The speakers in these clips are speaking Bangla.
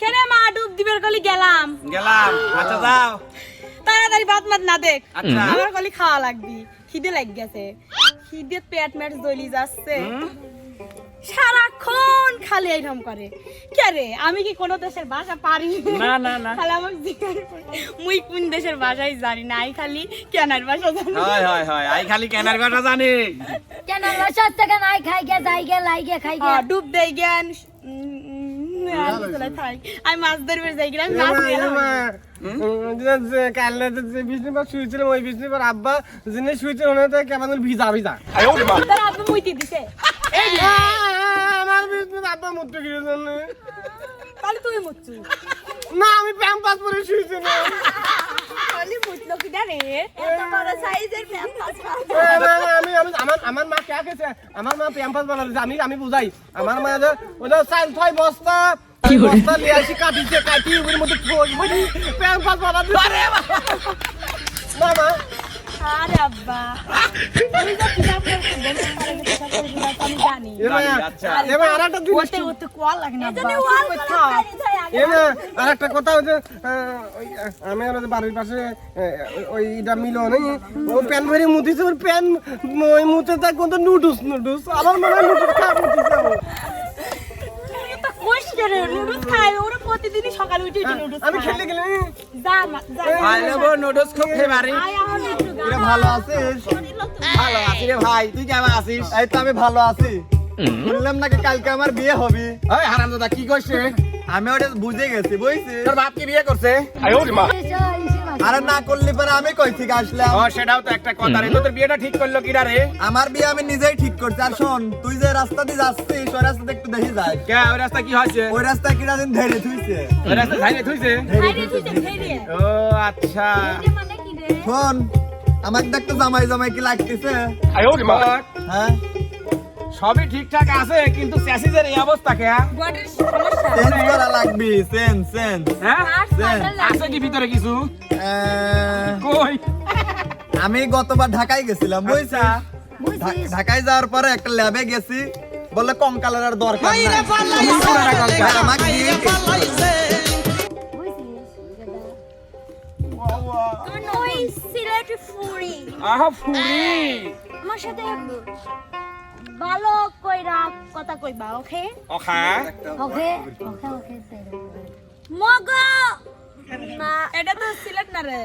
কেন মা ডুব দিবের কলি গেলাম আচ্ছা যাও। তাড়াতাড়ি ভাত মাত না দেখ আচ্ছা। আমার কলি খাওয়া লাগবি খিদে লাগ গেছে খিদে পেট মেট জ্বলি যাচ্ছে সারাক্ষণ খালি এইরকম করে কে রে আমি কি কোনো দেশের ভাষা পারি না। খালি আমাকে জিজ্ঞাসা করে মুই কোন দেশের ভাষাই জানি না আই খালি কেনার ভাষা জানি হয় আই খালি কেনার কথা জানি। কেন লসার থেকে নাই খাই গে যাই গে লাই গে খাই গে ডুব দেই জ্ঞান আমি মাছ ধরবে যাই গেলাম মাছ কালকে যে বিষ্ণুবার শুয়েছিলাম ওই বিষ্ণুবার আব্বা যিনি শুয়েছিল ওনাতে কেমন ভিজা ভিজা তোর আব্বু মুইতি দিছে আমার বিষ্ণু আব্বা মুত্র গিয়েছেন তাহলে তুই মুচ্ছু না আমি প্যাম্পাস পরে শুয়েছিলাম তাহলে মুতলো কি রে এত বড় সাইজের প্যাম্পাস আমার মা কে গেছে আমার মা প্যাম্পাস বানাচ্ছে আমি বুঝাই আমার মা ওটা চাল ছয় বস্তা বস্তা নিয়ে আসি কাটি ওর মধ্যে প্যাম্পাস বানাচ্ছে মামা আরে আব্বা আমি তো কিতাব পড়তে বলতে পারে যে কিতাব পড়তে আমি জানি এবার আরেকটা জিনিস ওতে ওতে কোয়া লাগে না আব্বা আরেকটা কথা হচ্ছে আমি আমাদের বাড়ির পাশে ওইটা মিলন ও প্যান ভরে মুতিছে ওর প্যান ওই মুতে তাই কোন নুডলস আমার মনে হয় নুডলস খাওয়া মুতিছে তো কোশ করে নুডলস খায় ওরা প্রতিদিনই সকালে উঠে নুডলস আমি খেলতে গেলে যা যা ভাই নেবো নুডলস খুব ফেভারিট। আয় আমার একটু তুই ভালো আছিস? ভালো আছি রে ভাই, তুই কেমন আছিস? এই তো আমি ভালো আছি। শুনলাম নাকি কালকে আমার বিয়ে হবে। ওই হারামজাদা কি করছে? আমি ওটা বুঝে গেছি বুঝছিস? তোর বাপ কি বিয়ে করছে? আরে না করলি পরে আমি কই থেকে আসলাম। ও সেটাও তো একটা কথা রে। তোর বিয়েটা ঠিক করলো কিরা রে? আমার বিয়ে আমি নিজেই ঠিক করছি। আর শোন, তুই যে রাস্তা দিয়ে যাচ্ছিস ওই রাস্তাতে একটু দেখি যাই। কে ওই রাস্তা কি হয়েছে? ওই রাস্তা কিনা দিন ধরে থুইছে। ওই রাস্তা ধাইরে থুইছে? খাইরে তুইতে ফেরে ও আচ্ছা। মানে কি রে শোন, আমাকে দেখতে জামাই জামাই কি লাগতেছে? হ্যাঁ, সবই ঠিকঠাক আছে কিন্তু চ্যাসিসের এই অবস্থা কে? বডির সমস্যা চেঞ্জ করা লাগবে, চেঞ্জ। হ্যাঁ? চেঞ্জ। আছে কি ভিতরে কিছু? কই? আমি গতবার ঢাকায় গেছিলাম বুঝছিস? ঢাকায় যাওয়ার পরে একটা ল্যাবে গেছি, বললে কঙ্কালের আর দরকার নাই। আর আমাকে দিয়ে গেছে। ওই সিলেটি ফুরি আহা ফুরি। আমার সাথে ভালো কইরা কথা কইবা ওকে ওখা। ওকে ওকে ওকে মগ না এটা তো সিলেট না রে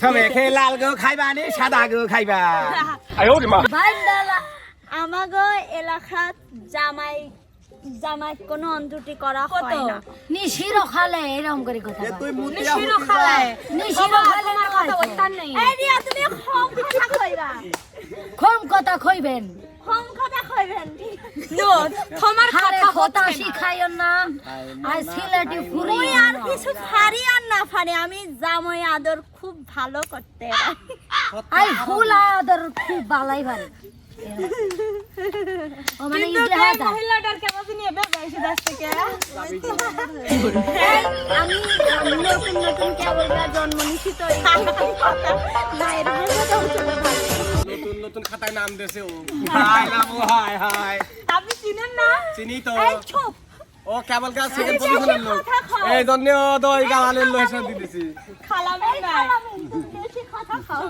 তবে খেয়ে লাল গো খাইবা নি সাদা গো খাইবা? ভান্ডালা আমাগো এলাকাত জামাই জামাই কোনো অন্তটি করা হয় না নিশিরো খালে এরকম করে কথা এ তুই মুতিয়া নিশিরো খালে নিশিরো খালে তোমার কথা ওইতার নেই এই রিয়া তুমি কম কথা কইবা কম কথা কইবেন কম কথা কইবেন নো তোমার খারে কথা কথা হচ্ছে না শিখাইও না আর সিলেটি ফুরি আর কিছু ফারি আর না ফারি আমি জামাই আদর খুব ভালো করতে আই ফুল আদর খুব ভালোই পারি ও মানে কিন্তু ইদরা এই হাদা মহিলাটার কেমন নিয়ে বেশি দাস থেকে আমি নতুন নতুন কেবল জন্ম নিছি তো না এরকম কথা হচ্ছে না ভাই। নতুন নতুন খাতায় নাম দিয়েছে ও হাই নামু হাই হাই। আপনি চিনেন না চিনি তো এই চুপ ও কেবল গাছ থেকে পজিশনের লোক এই জন্য তো ওই গাওয়ালের লোক এসে দিতেছি খালামি নাই বেশি কথা খাও